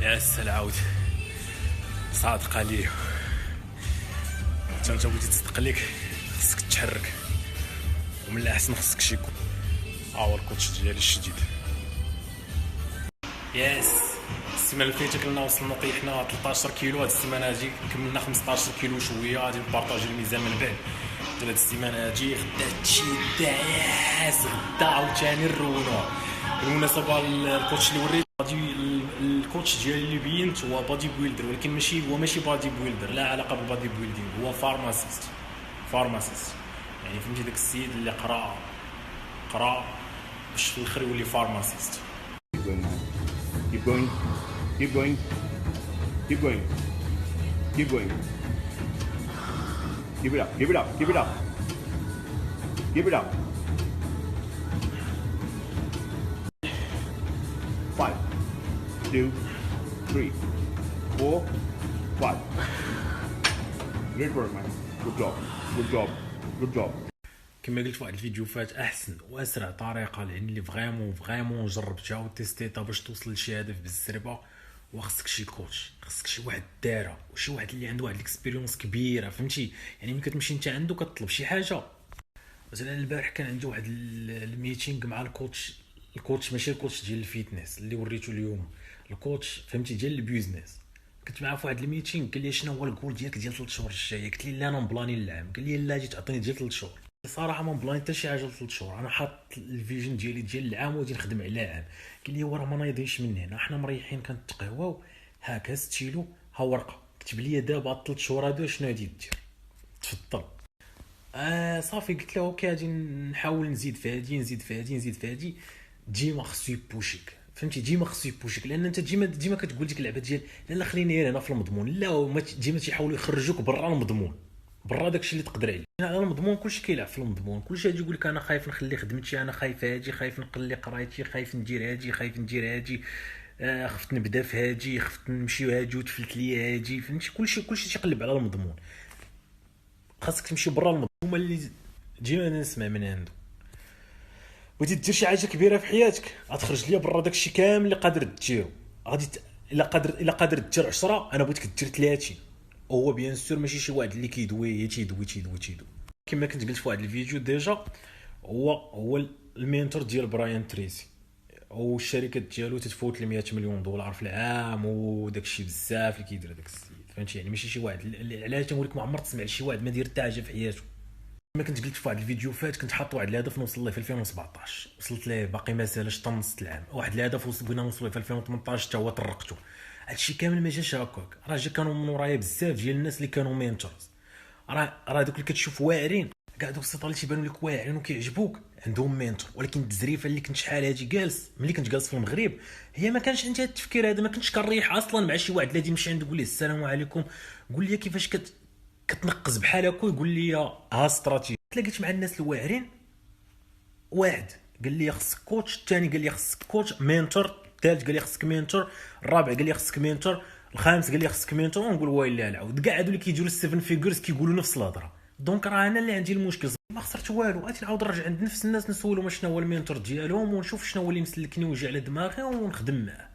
يا العاود صادق عليه. انت بغيتي تصدق ليك خصك تحرك، ومن الاحسن خصك شي يكون هو الكوتش ديالي الجديد. ياس السيمانه اللي فاتت كنا وصلنا طيحنا 13 كيلو، هاد السيمانه هادي كملنا 15 كيلو شويه. غادي نبارطاجي الميزان من بعد. هاد السيمانه هادي غدا هادشي داز، غدا عاوتاني الرونو. بالمناسبه الكوتش اللي وريت الكوتش ديالي اللي بينت هو بادي بيلدر، ولكن ماشي بادي بيلدر، لا علاقه بالبادي بيلدينغ، هو فارماسيست يعني فهمتي داك السيد اللي قرا باش في الاخر يولي فارماسيست. Keep going, keep going, keep going, keep going. Keep it up, keep it up, keep it up. Keep it up. 5, 2, 3, 4, 5. Great work, man. Good job, good job, good job. كما قلت في واحد الفيديو فات، احسن واسرع طريقه اللي فريمون جربتها وتيستيتها باش توصل لشي هدف بالزربه، وخصك شي كوتش، خصك شي واحد دارها، وشي واحد اللي عنده واحد الاكسبيريونس كبيره. فهمتي يعني ملي كتمشي انت عنده كتطلب شي حاجه. مثلا البارح كان عندي واحد الميتينغ مع الكوتش ماشي الكوتش ديال الفيتنس اللي وريته اليوم، الكوتش فهمتي ديال البيزنس. كنت معاه في واحد الميتينغ، قال لي شنو هو الكول ديالك ديال 3 شهور الجايه؟ قلت لي لا انا مبلاني العام. قال لي لا جيت تعطيني ديال 3 شهور. صراحه ما بلاني حتى شي حاجه ل 3 شهور، انا حاط الفيجن ديالي ديال العام وغادي نخدم على عام. قال لي راه ما نايضينش من هنا، حنا مريحين كنتقهواو. هاك ستيلو ها ورقه كتب لي دابا 3 شهور هادو شنو غادي دير، تفضل. صافي قلت له اوكي غادي نحاول نزيد في هادي. ديما خصو يبوشيك، فهمتي ديما خصو يبوشيك، لان انت ديما كتقول ديك اللعبه ديال لا خليني هنا في المضمون، لا ديما تيحاولوا يخرجوك برا المضمون، برا داكشي اللي تقدر عليه. على المضمون كلشي كيلعب في المضمون، كلشي غادي يقول لك انا خايف نخلي خدمتي، انا خايف هادي، خايف نقلي قرايتي، خايف ندير هادي، خفت نبدا في هادي، خفت نمشي هادي وتفلت لي هادي. فهمتي كلشي تيقلب على المضمون. خاصك تمشي برا المضمون. هما اللي ديما نسمع من عنده بغيتي دير شي حاجه كبيره في حياتك، غتخرج ليا برا داكشي كامل اللي قادر ديرو. غادي الا قادر دير 10، انا بغيتك دير 30. وهو بيان سور ماشي شي واحد اللي كيدوي كما كنت قلت في واحد الفيديو ديجا. هو المينتور ديال براين تريسي، والشركات ديالو تتفوت ل 100 مليون دولار في العام، وداكشي بزاف اللي كيدير داك السيد. فهمتي يعني ماشي شي واحد اللي علاش تنقول لك ما عمرك تسمع لشي واحد ما دير حتى حاجه في حياته. كما كنت قلت في واحد الفيديو فات، كنت حاط واحد الهدف نوصل ليه في 2017، وصلت ليه باقي مازالش حتى نص العام. واحد الهدف بغينا نوصل ليه في 2018 حتى هو طرقته. هادشي كامل ما جاش هكاك، راه جا كانوا من ورايا بزاف ديال الناس اللي كانوا مينتورز. راه دوك اللي كتشوف واعرين، كاع دوك السيطره اللي تيبانوا لك واعرين وكيعجبوك عندهم مينتور. ولكن التزريفه اللي كنت شحال هادي جالس ملي كنت جالس في المغرب، هي ما كانش عندي هاد التفكير هذا. ما كنتش كنريح اصلا مع شي واحد اللي غادي نمشي عنده نقول ليه السلام عليكم، قول لي كيفاش كتنقز بحال هكا، يقول لي ها استراتيجي. تلاقيت مع الناس الواعرين، واحد قال لي خصك كوتش، الثاني قال لي خصك كوتش مينتور، الثالث قال لي خصك مينتور، الرابع قال لي خصك مينتور، الخامس قال لي خصك مينتور. ونقول ويلي العاود كاع هادو اللي كيديروا 7 فيغرز كيقولوا نفس الهضره. دونك راه انا اللي عندي المشكل، ما خسرت والو. غادي نعاود نرجع عند نفس الناس نسولهم شنو هو المينتور ديالهم، ونشوف شنو هو اللي مسلكني ويجي على دماغي ونخدم معاه.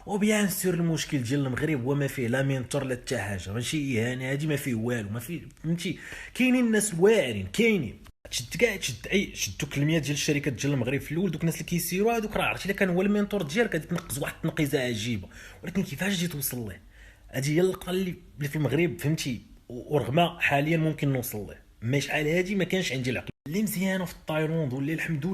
وبيان سور المشكل ديال المغرب هو ما فيه لا مينتور لا حتى حاجه، ماشي اهانه هادي، ما فيه والو، ما فيه. فهمتي كاينين الناس واعرين، كاينين شد دوك المية ديال الشركات ديال المغرب في الاول، دوك الناس اللي كيسيروا هذوك راه عرفتي الا كان هو المينتور ديالك غادي تنقز واحد التنقيزه عجيبه. ولكن كيفاش جيت توصل ليه؟ هذه هي اللقطه اللي في المغرب، فهمتي. ورغم حاليا ممكن نوصل ليه، ما شحال هادي ما كانش عندي العقل اللي مزيانه في التايلاند. واللي الحمد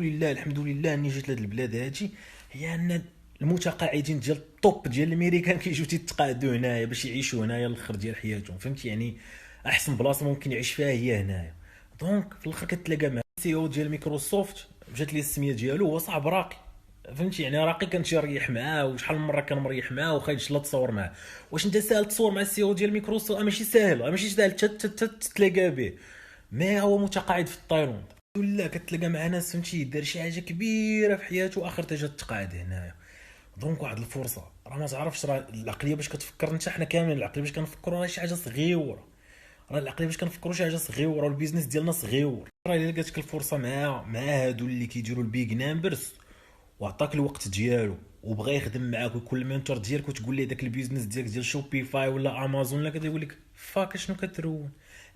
لله اني جيت لهاد البلاد هادي، هي ان المتقاعدين ديال الطوب ديال الامريكان كيجيو تيتقاعدوا هنايا باش يعيشوا هنايا الاخر ديال حياتهم. فهمتي يعني احسن بلاصه ممكن يعيش فيها هي هنايا. دونك في الاخر كتلاقى مع سي او ديال مايكروسوفت، جات لي السميه ديالو، هو صاحب راقي. فهمتي يعني راقي كنت نريح معاه، وشحال من مره كان مريح معاه وخايدش لا تصور معاه. واش انت ساهل تصور مع السي او ديال مايكروسوفت؟ ماشي ساهل، ماشي ساهل تتلاقى به. ما هو متقاعد في تايلاند ولا كتلاقى مع ناس فهمتي دار شي حاجه كبيره في حياته واخر تا جا تقاعد هنايا. دونك واحد الفرصه، راه ما تعرفش، راه العقليه باش كتفكر انت، حنا كاملين العقليه باش كنفكروا راه شي حاجه صغيره، راه العقليه باش كنفكروا شي حاجه صغيره، والبيزنس ديالنا صغير. راه الا لقاتك الفرصه مع هادو اللي كيديروا البيج نامبرز وعطاك الوقت ديالو وبغى يخدم معاك ويكون المنتور ديالك وتقول ليه داك البيزنس ديالك ديال شوبيفاي ولا امازون ولا كذا، يقول لك فاك شنو كترون،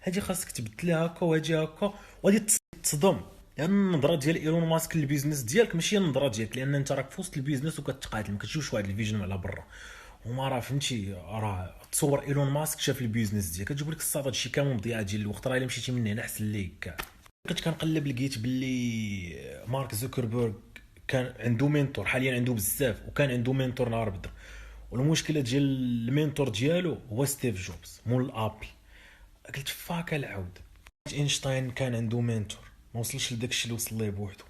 هادي خاصك تبدلها هكا وهادي هكا، وغادي تصدم. لان النظره ديال ايلون ماسك للبيزنس ديالك ماشي النظره ديالك، لان انت راك في وسط البيزنس وكتقاتل، ما كتشوفش واحد الفيجن على برا. هما راه فهمتي، راه تصور ايلون ماسك شاف البيزنس ديالك كتجيب لك الصاد هادشي كامل مضيعه ديال الوقت، راه الا مشيتي من هنا احسن ليك كاع. كنت كنقلب لقيت باللي مارك زوكربيرغ كان عنده مينتور، حاليا عنده بزاف، وكان عنده مينتور نهار بدر، والمشكله ديال المينتور ديالو هو ستيف جوبز مول ابل. قلت فاك العود. اينشتاين كان عنده مينتور، ما وصلش لداك الشيء اللي وصل ليه بوحدو.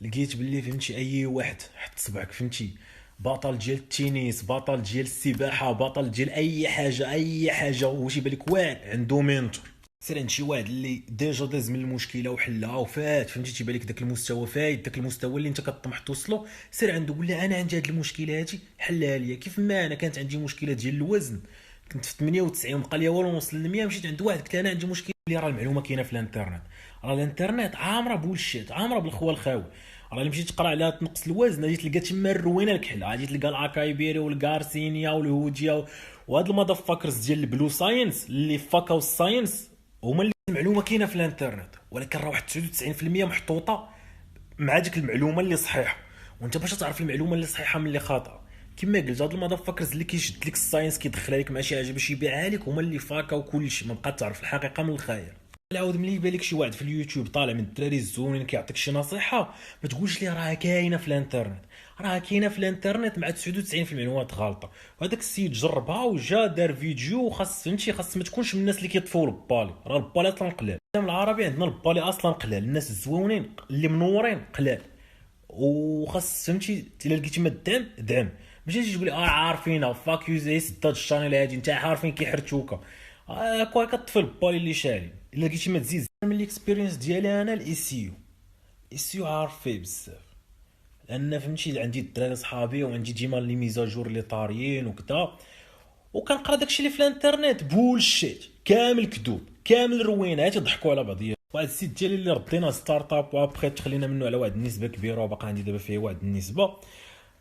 لقيت باللي فهمتي اي واحد حط صبعك فهمتي، بطل ديال التنس، بطل ديال السباحه، بطل ديال اي حاجه، اي حاجه واش يبان لك واعر عنده مينتور. سير عند شي واحد اللي ديجا داز من المشكله وحلها وفات، فهمتي تيبان لك داك المستوى فايت، داك المستوى اللي انت كطمح توصلو، سير عنده قول له انا عندي هاد المشكله هادي حلها ليا. كيف ما انا كانت عندي مشكله ديال الوزن، كنت في 98 بقى لي والو نوصل ل 100، مشيت عند واحد قلت انا عندي مشكله، اللي راه المعلومه كاينه في الانترنت، راه الانترنت عامره بولشيت، عامره بالخوا الخاوي. راه اللي مشيت تقرا عليها تنقص الوزن غادي تلقى تما الروينه الكحله، غادي تلقى الاكايبيري والغارسينيا والهوديا وهاد المضافاكرز ديال البلو ساينس اللي فاكاو الساينس، هما اللي المعلومه كاينه في الانترنت، ولكن راه واحد 99% محطوطه مع ديك المعلومه اللي صحيحه، وانت باش تعرف المعلومه اللي صحيحه من اللي خاطئه. كما قلت هاد المضافاكرز اللي كيشد لك الساينس كيدخلها لك مع شي حاجه باش يبيعها لك، هما اللي فاكاو كلشي، ما بقى تعرف الحقيقه من الخيال. العود ملي يبان لك شي واحد في اليوتيوب طالع من الدراري الزوينين كيعطيك شي نصيحه، ما تقولش ليه راه كاينه في الانترنت، راه كاينه في الانترنت مع 99% المعلومات غلطه. وهذاك السيد جربها وجا دار فيديو، وخاص فهمتي خاص ما تكونش من الناس اللي كيطفوا البالي، راه البالي اصلا قلال. العربي عندنا البالي اصلا قلال، الناس الزوينين اللي منورين قلال، وخاص فهمتي الا لقيتي ما الدعم دعم، ماشي تجي تقول لي عارفينها فاك يو زي سد هاد الشانيل هادي انت عارفين كيحرتوكا هكا كطفي البالي اللي شاري. الا لقيتي ما تزيد من الاكسبيرينس ديالي انا الاي سي يو عارف فيه بزاف، لان فهمتي عندي الدراري صحابي وعندي ديما لي ميزاجور لي طاريين وكذا، وكنقرا داكشي اللي في الانترنت بولشيت كامل كذوب كامل روينات يضحكوا على بعضياتهم. واحد السيت ديالي اللي ردينا ستارت اب وابخي تخلينا منه على واحد النسبه كبيره وباقي عندي دابا فيه واحد النسبه.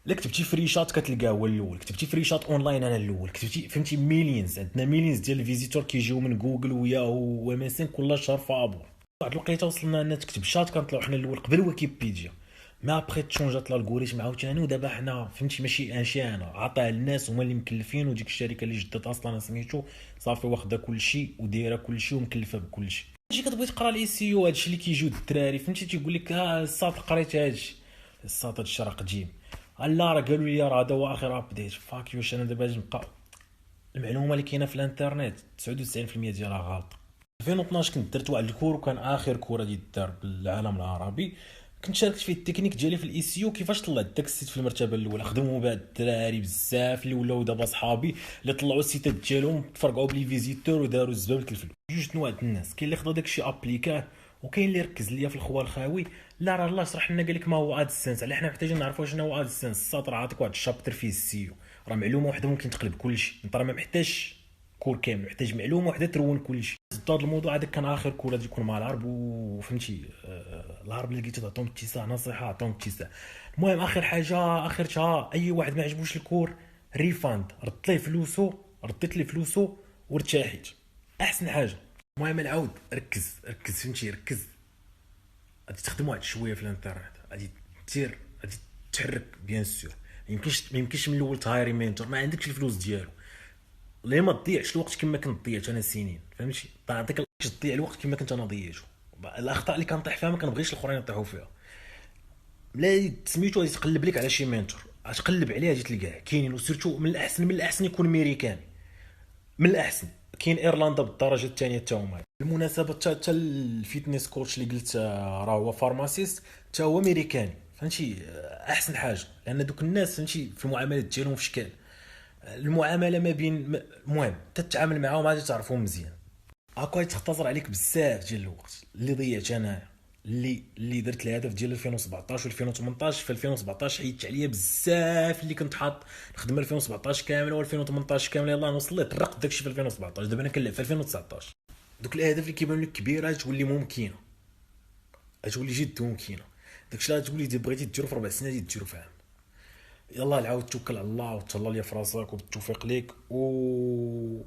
الا كتبتي فريشات كتلقاه هو الاول، كتبتي فريشات اونلاين انا الاول، كتبتي فهمتي مليونز، عندنا مليونز ديال الفيزيتور كيجيو من جوجل وياهو ومسين كل شهر فابور. واحد الوقيته وصلنا ان تكتب شات كنطلعوا حنا الاول قبل ويكيبيديا، ما ابخي تشونجات الالغوريثم عاوتاني، ودابا حنا فهمتي ماشي انا عطاه الناس هما اللي مكلفين، وديك الشركه اللي جدت اصلا سميتو صافي واخده كلشي ودايره كلشي ومكلفه بكلشي. تجي كتبغي تقرا الاي سي يو هادشي اللي كيجيو الدراري فهمتي تيقول لك الساط قريت هادشي، الساط هادشي راه قديم، لا راه قالوا لي راه هذا هو اخر ابديت، فاك يوش انا دابا نبقى المعلومه اللي كاينه في الانترنت 99% ديالها غلط. 2012 كنت درت واحد الكور وكان اخر كور غادي يدار بالعالم العربي، كنت شاركت فيه التكنيك ديالي في الاي سي يو، كيفاش طلعت داك السيت في المرتبه الاولى. خدموا بعد الدراري بزاف اللي ولاو دابا صحابي اللي طلعوا السيتات ديالهم تفرقعوا بلي فيزيتور وداروا الزبابه الفلوس. جوج نوع الناس، كاين اللي خدا داكشي ابليكاه، وكاين اللي ركز ليا في الخوا الخاوي. لا راه الله شرح لنا قال لك ما هو ادسنس، على حنا محتاجين نعرفوا شنو هو ادسنس. الساطر عاطيك واحد الشابتر فيه السيو، راه معلومه واحده ممكن تقلب كلشي، انت راه ما محتاج كور كامل، محتاج معلومه واحده ترون كلشي. هذا الموضوع هذا كان اخر كور غادي يكون مع العرب، وفهمتي العرب اللي لقيتو تعطيهم اتساع نصيحه عطيهم اتساع. المهم اخر حاجه اخرتها اي واحد ما عجبوش الكور ريفاند، ردت ليه فلوسو، رديت ليه فلوسو وارتاحيت احسن حاجه. المهم العود ركز فهمتي ركز، غادي تخدم واحد شويه في الانترنت، غادي دير غادي تحرك بيان سور، ما يمكنش من الاول تهايري مينتور ما عندكش الفلوس ديالو، ليه ما تضيعش الوقت كما كنت ضيعت انا سنين فهمتي، تعطيك تضيع الوقت كما كنت انا ضيعته. الاخطاء اللي كنطيح فيها ما كنبغيش الاخرين يطيحوا فيها. لا سميتو غادي تقلب لك على شي مينتور غتقلب عليه غادي تلقاه كاينين، وسيرتو من الاحسن يكون امريكاني، من الاحسن كاين ايرلندا بالدرجه الثانيه حتى هما. بالمناسبه حتى الفيتنس كوتش اللي قلت راه هو فارماسيست حتى هو امريكاني فهمتي، احسن حاجه، لان دوك الناس فهمتي في المعاملات ديالهم في شكل المعامله ما بين المهم تتعامل معاهم غادي تعرفهم مزيان. هاكا تختصر عليك بزاف ديال الوقت اللي ضيعت انا، اللي درت الهدف ديال 2017 و2018. في 2017 حيدت عليا بزاف اللي كنت حاط نخدم 2017 كامله و2018 كامله، يلاه نوصل ليه طرقت داكشي في 2017. دابا انا كنلعب في 2019. دوك الاهداف اللي كيبانوا لك كبيره تولي ممكنه، تولي جد ممكنه، داكشي اللي تقول لي بغيتي ديرو في 4 سنين غادي ديرو في عام. يلا العاود توكل على الله وتهلا ليا في راسك وبالتوفيق ليك و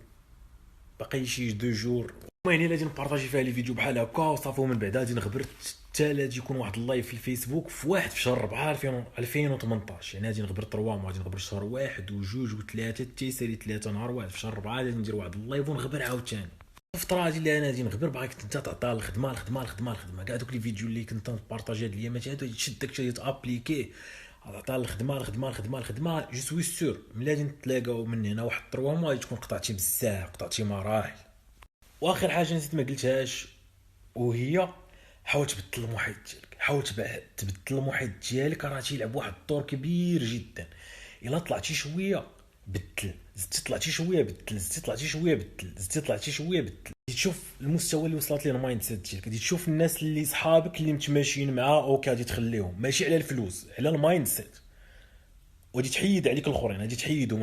باقي شي 2 جور. المهم الا غادي نبارطاجي فيها لي فيديو بحال هكا وصافي، ومن بعد غادي نغبر حتى غادي يكون واحد اللايف في الفيسبوك في 1 في شهر 4 2018. يعني غادي نغبر 3 غادي نغبر شهر 1 و2 و3 حتى يسالي 3 نهار 1 في شهر 4 غادي ندير واحد اللايف ونغبر عاوتاني. الفتره هادي اللي انا غادي نغبر باغيك انت تعطيها الخدمه كاع دوك لي فيديو اللي كنت نبارطاجي هاد الايامات هادو تشد داكشي تابليكيه، تعطيها الخدمه جو سوي سور ملي غادي نتلاقاو من هنا واحد 3 موا غادي تكون قطعتي بزاف، قطعتي مراحل. واخر حاجه نسيت ما قلتهاش، وهي حاول تبدل المحيط ديالك، حاول تبدل المحيط ديالك، راه تيلعب واحد الدور كبير جدا. الا طلعتي شويه بدل، زدتي طلعتي شويه بدل، زدتي طلعتي شويه بدل، زدتي طلعتي شويه بدل. تشوف المستوى اللي وصلت ليه المايند سيت ديالك، غادي تشوف الناس اللي صحابك اللي متماشيين معاه اوكي غادي تخليهم، ماشي على الفلوس، على المايند سيت. وغادي تحيد عليك الاخرين، غادي تحيدهم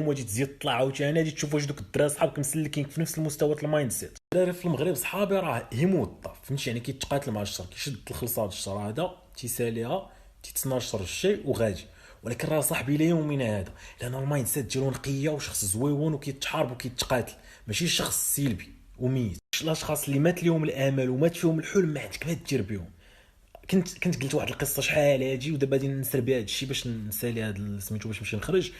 وغادي تزيد تطلع عاوتاني، غادي تشوف واش دوك الدراري صحابك مسلكين في نفس المستوى ديال المايند سيت. الدراري في المغرب صحابي راه هي موظف، فهمتي يعني كيتقاتل مع الشر، كيشد الخلصه هاد الشر هذا تيساليها، تيتسنى الشر الشيء وغادي. ولكن راه صاحبي لا يومنا هذا، لان المايند سيت ديالو نقيه وشخص زويون وكيتحارب وكيتقاتل، ماشي شخص سلبي وميت. الاشخاص اللي مات ليهم الامل ومات فيهم الحلم ما عندك ما دير بهم. كنت قلت واحد القصه شحال هادي، ودابا غادي نسر بها هادشي باش نسالي هاد سميتو باش نمشي نخرج.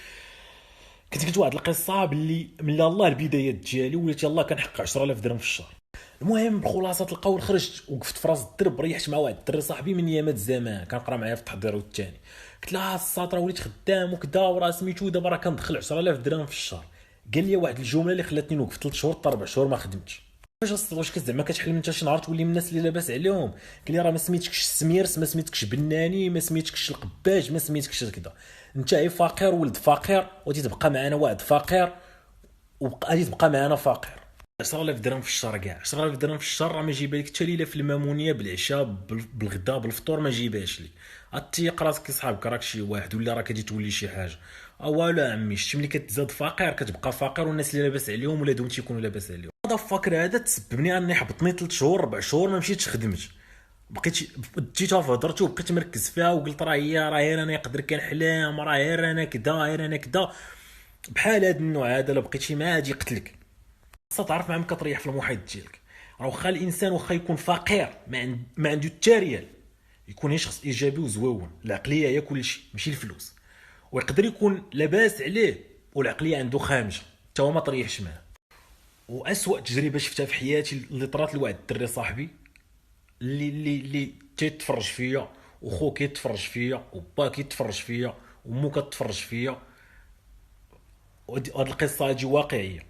كنت قلت واحد القصه باللي من الله البدايات ديالي ولات يلاه كنحقق 10000 درهم في الشهر. المهم بخلاصه القول خرجت وقفت في راس الدرب، ريحت مع واحد الدري صاحبي من ايامات زمان كنقرا معايا في التحضير والثاني. قلت له الساطره وليت خدام وكذا وراه سميتو دابا راه كندخل 10000 درهم في الشهر. قال لي واحد الجمله اللي خلاتني نوقف 3 شهور حتى 4 شهور ما خدمتش. واش زعما كتحلم انت شي نهار تولي من الناس اللي لاباس عليهم؟ قال لي راه ما سميتكش السميرس، ما سميتكش بناني، ما سميتكش القباج، ما سميتكش كذا. انت غير فقير ولد فقير وغادي تبقى معنا واحد فقير وغادي تبقى معنا فقير. 10000 درهم في الشهر كاع 10000 درهم في الشهر راه ما جايبه لك حتى ليله في المامونيه بالعشاء بالغدا بالفطور، ما جايبهاش لي. عطيق راسك صحابك راك شي واحد ولا راك غادي تولي شي حاجه. والو عمي شتي ملي كتزاد فقير كتبقى فقير، والناس اللي لاباس عليهم ولادهم تيكونوا لاباس عليهم. هذا الفقر هذا تسببني اني حبطني 3 شهور 4 شهور ما مشيتش خدمت. بقيت جيتها في هضرتي وبقيت مركز فيها وقلت راه غير انا يقدر كنحلم، راه غير انا كذا بحال هذا النوع هذا. لا بقيتي معاه غادي يقتلك. خاصك تعرف مع من كتريح في المحيط ديالك. راه واخا الانسان واخا يكون فقير ما عنده حتى ريال، يكون هي شخص ايجابي وزويون، العقليه هي كل شيء ماشي الفلوس. ويقدر يكون لاباس عليه والعقليه عنده خامجه حتى هو ما طريحش معاه. واسوأ تجربه شفتها في حياتي اللي طرات لواحد الدري صاحبي اللي تيتفرج فيا، وخو كيتفرج فيا، وبا كيتفرج فيا، ومو كتفرج فيا. وهاد القصه هادي واقعيه.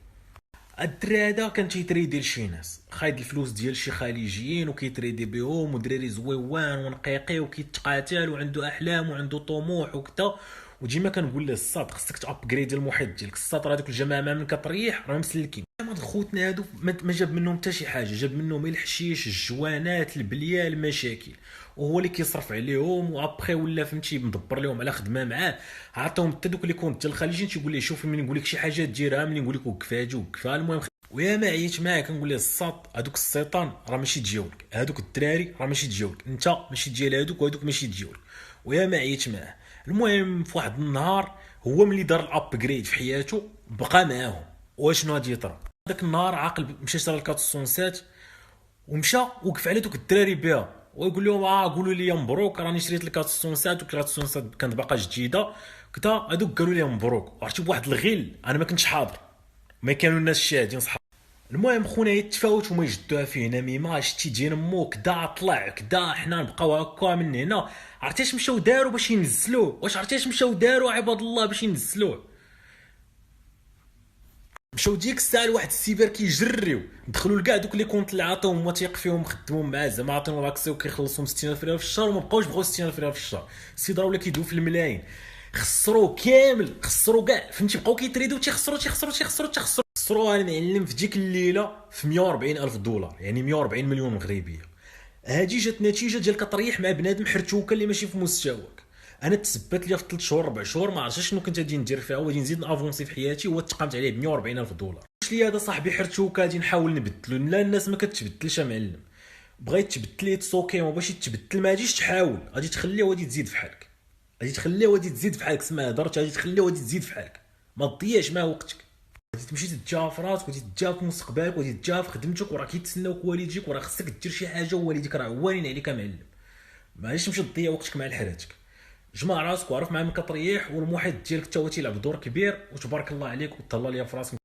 الدري هذا كان تيتريدي لشي ناس، خايد الفلوس ديال شي خليجيين وكيتريدي بهم، ودراري زويوان ونقيقي وكيتقاتل وعنده احلام وعنده طموح وكذا. وديما كنقول له الصاد خصك تابغريدي المحيط ديالك. الصاد راه هذوك الجماعه ما من كتريح راه مسلكين. هاد خوتنا هادو ما جاب منهم حتى شي حاجه، جاب منهم الحشيش الجوانات البليه المشاكل، وهو اللي كيصرف عليهم. وابخي ولا فهمتي مدبر لهم على خدمه معاه. عطاهم حتى دوك اللي كونت الخليجيين تيقول لي شوف ملي نقول لك شي حاجه ديرها، ملي نقول لك وقف هاجي وقفها. المهم ويا ما عييت معاه كنقول له الصاد هادوك السيطان راه ماشي ديالك، هادوك الدراري راه ماشي ديالك، انت ماشي ديال هادوك وهادوك ماشي ديالك. ويا ما عييت معاه. المهم في واحد النهار هو ملي دار الابجريد في حياته بقى معاهم. واشنو غادي يطرا داك النهار عاقل مشى شرا الكاتسونسات ومشى وقف على دوك الدراري بها ويقول لهم قولوا لي مبروك راني شريت الكاتسونسات، والكاتسونسات كانت باقا جديده كذا. هذوك قالوا لي مبروك، عرفتي بواحد الغل انا ما كنتش حاضر، ما كانوا الناس شاهدين صحاب. المهم خونا يتفاوت وما يجدوها فيه نميمه. شتي ديال مو كدا طلع كدا، حنا نبقاو هكا من هنا. عرفتي اش مشاو داروا باش ينزلوه؟ واش عرفتي اش مشاو داروا عباد الله باش ينزلوه؟ مشاو ديك الساعه لواحد السيبر كيجريو، دخلوا لكاع دوك لي كونط اللي عطاهم وثيق فيهم خدموا معاه زعما عطيهم لاكسي وكيخلصهم 60000 ريال في الشهر، وما بقاوش بغاو 60000 ريال في الشهر. السيد راه ولا كيدوي في الملايين. خسروا كامل، خسروا كاع فهمتي، بقاو كيتريدوا خسروا المعلم في ديك الليله في 140000 دولار، يعني 140 مليون مغربيه. هادي جات نتيجه ديال كطريح مع بنادم حرتوكه اللي ماشي في مستواك. انا تثبت لي في 3 شهور 4 شهور ما عرفتش شنو كنت غادي ندير فيها، وغادي نزيد نافونسي في حياتي. هو تقامت عليه ب 140000 دولار. واش لي هذا صاحبي حرتوكه غادي نحاول نبدلو؟ لا الناس ما كتبدلش معلم. بغيت تبدل لي تسوكي، ما باغيش تبدل ما غاديش تحاول، غادي تخليه وغادي تزيد في حالك. غادي تخليه غادي تزيد في حالك، سما هضرت غادي تخليه غادي تزيد في حالك، ما تضيعش مع وقتك. غادي تمشي تتجاهل في راسك، وغادي تتجاهل في مستقبلك، وغادي تتجاهل في خدمتك، وراه كيتسناوك والديك، وراه خصك دير شي حاجه، ووالديك راه عوانين عليك معلم. معليش تمشي تضيع وقتك مع الحراتك. جمع راسك وعرف مع من كتريح، والمحيط ديالك حتى هو تيلعب دور كبير، وتبارك الله عليك وتهلا ليا في راسك.